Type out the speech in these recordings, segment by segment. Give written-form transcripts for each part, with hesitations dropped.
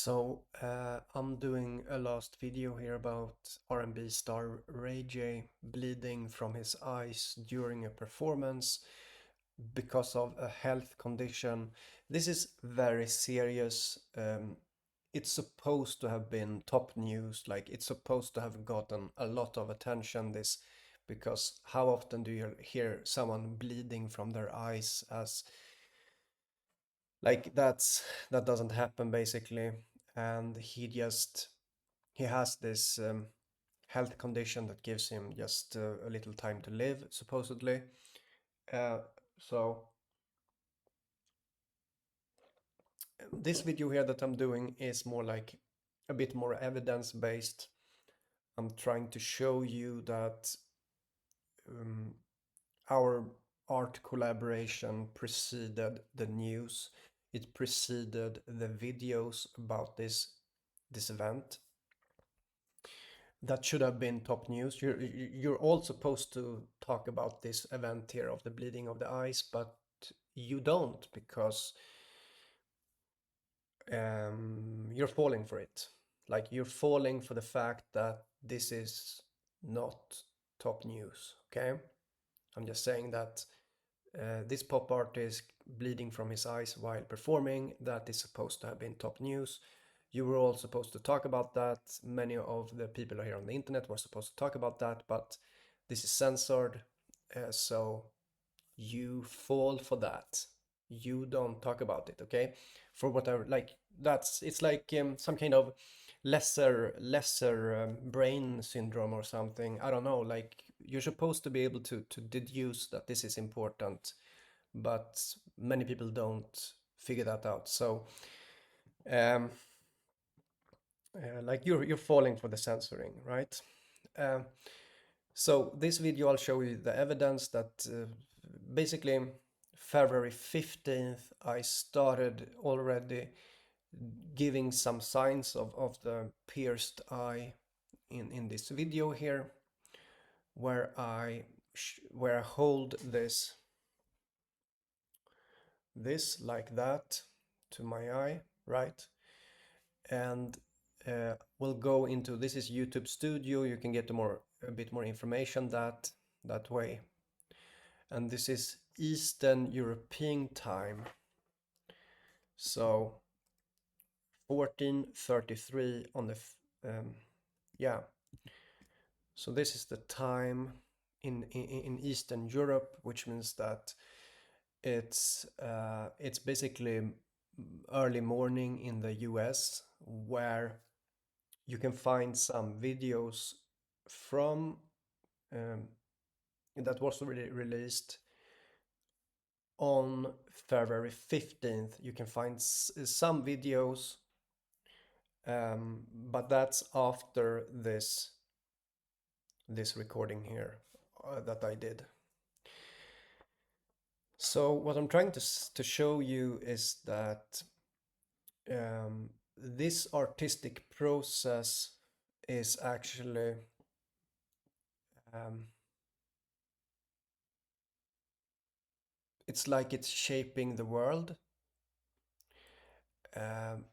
I'm doing a last video here about R&B star Ray J bleeding from his eyes during a performance because of a health condition. This is very serious. It's supposed to have been top news, like it's supposed to have gotten a lot of attention, this, because how often do you hear someone bleeding from their eyes? As like that doesn't happen basically. And he has this health condition that gives him just a little time to live, supposedly. uh, so this video here that I'm doing is more like a bit more evidence based. I'm trying to show you that um, our art collaboration preceded the news. It preceded the videos about this event. That should have been top news. You're all supposed to talk about this event here of the bleeding of the eyes, but you don't, because you're falling for it. Like, you're falling for the fact that this is not top news. Okay, I'm just saying that this pop artist bleeding from his eyes while performing, that is supposed to have been top news. You were all supposed to talk about that. Many of the people here on the internet were supposed to talk about that, but this is censored, so you fall for that. You don't talk about it, okay? For whatever, like, it's like some kind of lesser brain syndrome or something. I don't know. Like, you're supposed to be able to deduce that this is important, but many people don't figure that out. So um, like, you're falling for the censoring, right? Um, so this video, I'll show you the evidence that basically February 15th, I started already giving some signs of the pierced eye in this video here, where I hold this like that to my eye, right? And we'll go into, this is YouTube Studio. You can get a bit more information that way. And this is Eastern European time, so 14:33 on the yeah. So this is the time in Eastern Europe, which means that it's basically early morning in the US, where you can find some videos from that was released on February 15th. You can find some videos, but that's after this recording here that I did. So what I'm trying to show you is that this artistic process is actually it's like it's shaping the world, and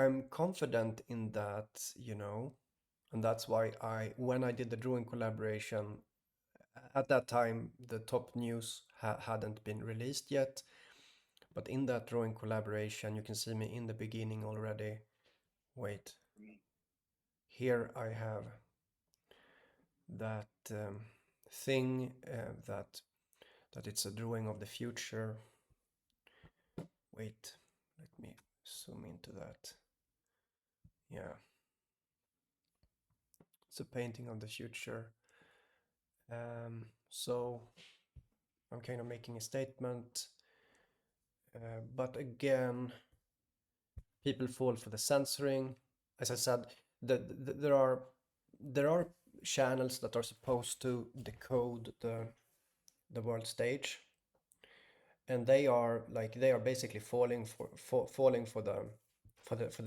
I'm confident in that, and that's why when I did the drawing collaboration, at that time, the top news hadn't been released yet. But in that drawing collaboration, you can see me in the beginning already. Wait, here I have that thing that it's a drawing of the future. Wait, let me zoom into that. Yeah, it's a painting of the future. So I'm kind of making a statement, but again, people fall for the censoring. As I said, there are channels that are supposed to decode the world stage, and they are basically falling for the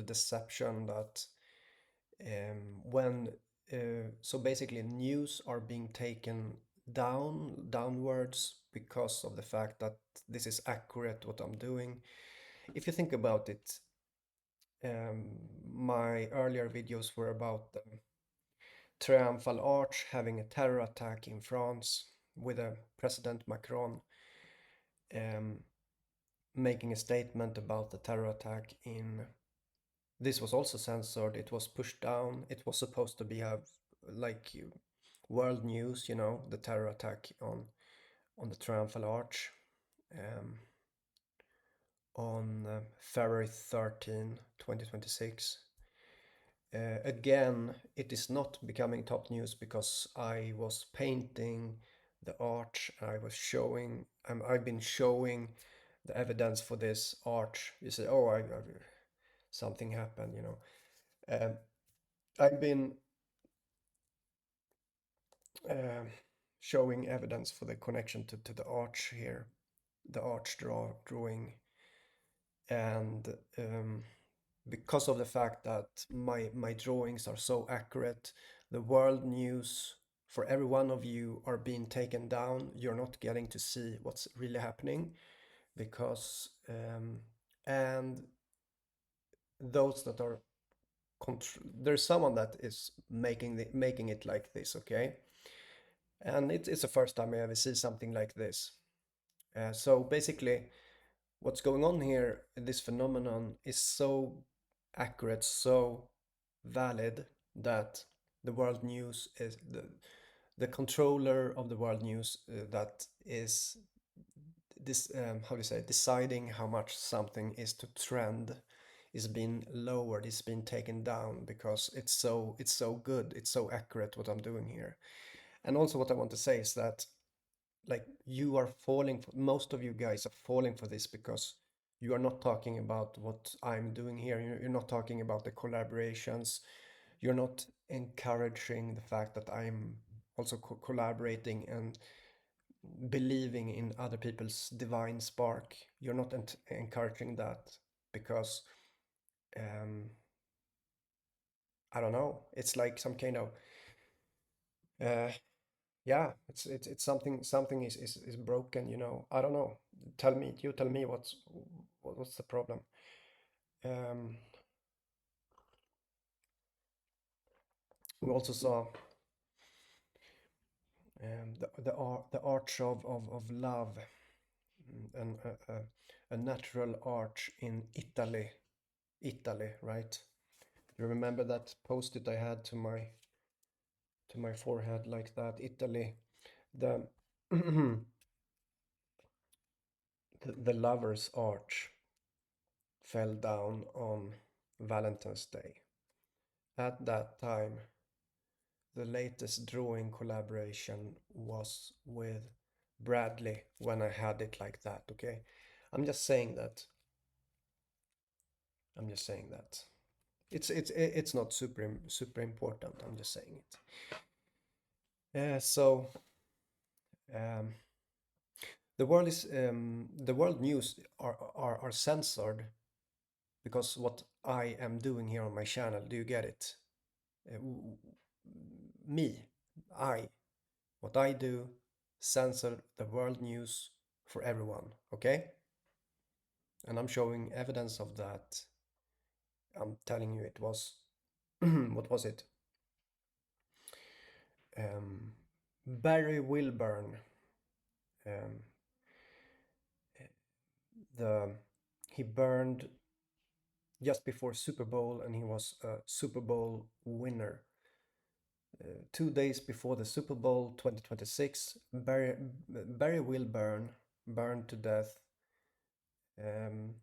deception that when so basically news are being taken downwards because of the fact that this is accurate what I'm doing. If you think about it, um, my earlier videos were about the Triumphal Arch having a terror attack in France with a President Macron um, making a statement about the terror attack in. This was also censored. It was pushed down. It was supposed to be have like world news, you know, the terror attack on the Triumphal Arch um, on February 13, 2026. Again, it is not becoming top news because I was painting the arch. I've been showing the evidence for this arch. You say, oh, something happened, you know. Um, I've been uh, showing evidence for the connection to the arch here, the arch drawing, and because of the fact that my drawings are so accurate, the world news for every one of you are being taken down. You're not getting to see what's really happening because and those that are there's someone that is making it like this, okay? And it's the first time I ever see something like this. So basically, what's going on here, this phenomenon is so accurate, so valid that the world news is the controller of the world news that is this how do you say deciding how much something is to trend is being lowered, is being taken down because it's so good, it's so accurate what I'm doing here. And also what I want to say is that like you are falling for, most of you guys are falling for this because you are not talking about what I'm doing here. You're not talking about the collaborations. You're not encouraging the fact that I'm also collaborating and believing in other people's divine spark. You're not encouraging that because um, I don't know. It's like some kind of uh, yeah, it's something is broken, you know. I don't know. Tell me what's the problem. Um, we also saw the arch of love, and a natural arch in Italy, right? You remember that post-it I had to my forehead like that, Italy, the the lover's arch fell down on Valentine's Day. At that time, the latest drawing collaboration was with Bradley when I had it like that, okay? I'm just saying that. I'm just saying that. It's not super important. I'm just saying it. So um, the world news are censored because what I am doing here on my channel. Do you get it? Me, I, what I do, censor the world news for everyone, okay? And I'm showing evidence of that. I'm telling you it was, what was it? Um, Barry Wilburn, um, the he burned just before Super Bowl and he was a Super Bowl winner. 2 days before the Super Bowl 2026, Barry Wilburn burned to death. Um,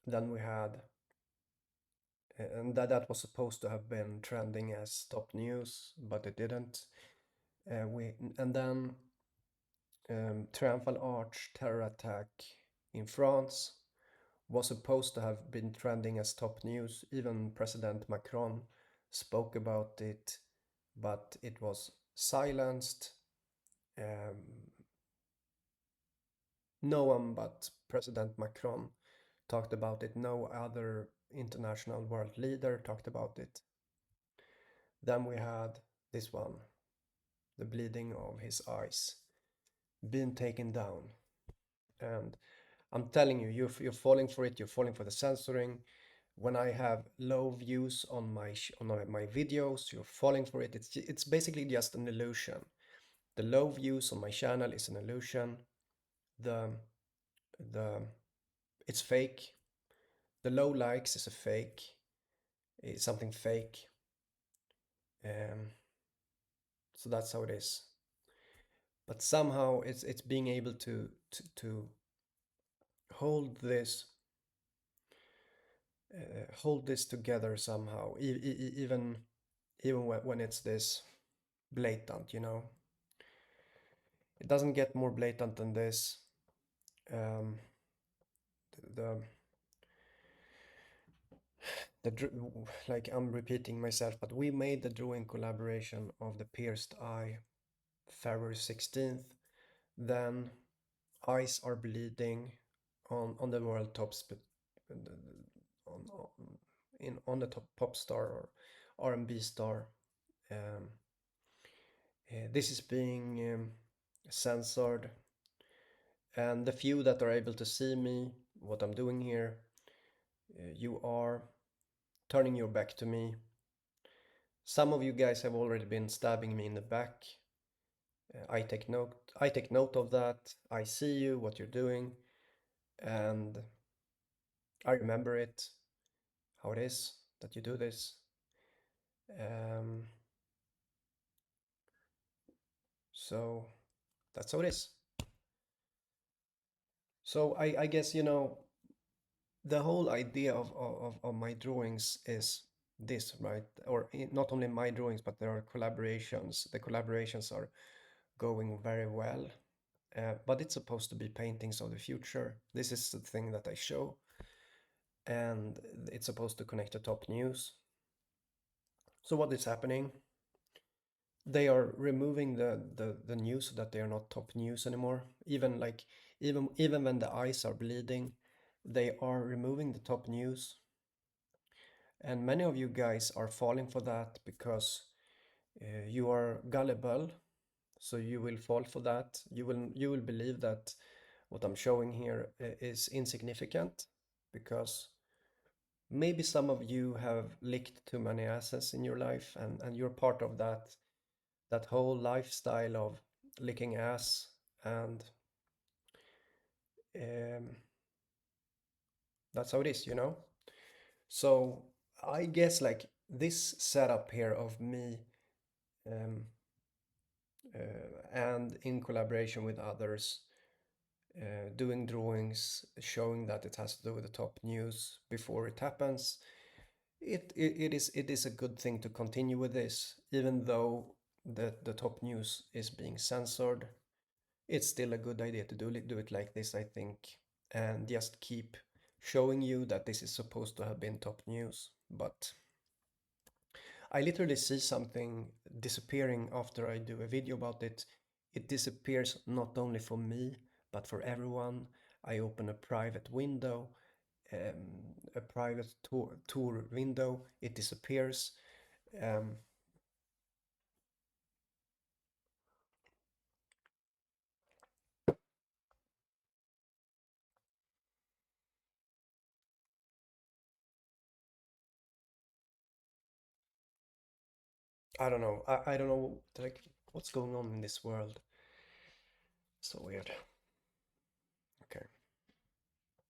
then we had, and that was supposed to have been trending as top news, but it didn't. And then Triumphal Arch terror attack in France was supposed to have been trending as top news. Even President Macron spoke about it, but it was silenced. No one but President Macron talked about it. No other international world leader talked about it. Then we had this one, the bleeding of his eyes. been taken down. And I'm telling you, you're falling for it. You're falling for the censoring. When I have low views on my videos, you're falling for it. It's basically just an illusion. The low views on my channel is an illusion. The the it's fake. The low likes is a fake. It's something fake. Um, so that's how it is. But somehow it's being able to hold this hold this together somehow, even when it's this blatant, you know. It doesn't get more blatant than this. Um, the like I'm repeating myself, but we made the drawing collaboration of the pierced eye February 16th. Then eyes are bleeding on the world top on on the top pop star or R&B star. Um, this is being censored, and the few that are able to see me, what I'm doing here, you are turning your back to me. Some of you guys have already been stabbing me in the back. I take note. I take note of that. I see you, what you're doing, and I remember it, how it is that you do this. Um, so that's how it is. So I guess, you know, the whole idea of my drawings is this, right? Or not only my drawings, but there are collaborations. The collaborations are going very well. But it's supposed to be paintings of the future. This is the thing that I show. And it's supposed to connect to top news. So what is happening? They are removing the news so that they are not top news anymore. Even like even when the eyes are bleeding, they are removing the top news. And many of you guys are falling for that because you are gullible, so you will fall for that. You will believe that what I'm showing here is insignificant because maybe some of you have licked too many asses in your life, and you're part of that whole lifestyle of licking ass, and um, that's how it is, you know. So I guess like this setup here of me um, and in collaboration with others, doing drawings showing that it has to do with the top news before it happens. It is a good thing to continue with this, even though the top news is being censored. It's still a good idea to do it like this, I think, and just keep showing you that this is supposed to have been top news. But I literally see something disappearing after I do a video about it. It disappears not only for me, but for everyone. I open a private window, a private tour window. It disappears. Um, I don't know. I don't know like what's going on in this world. So weird.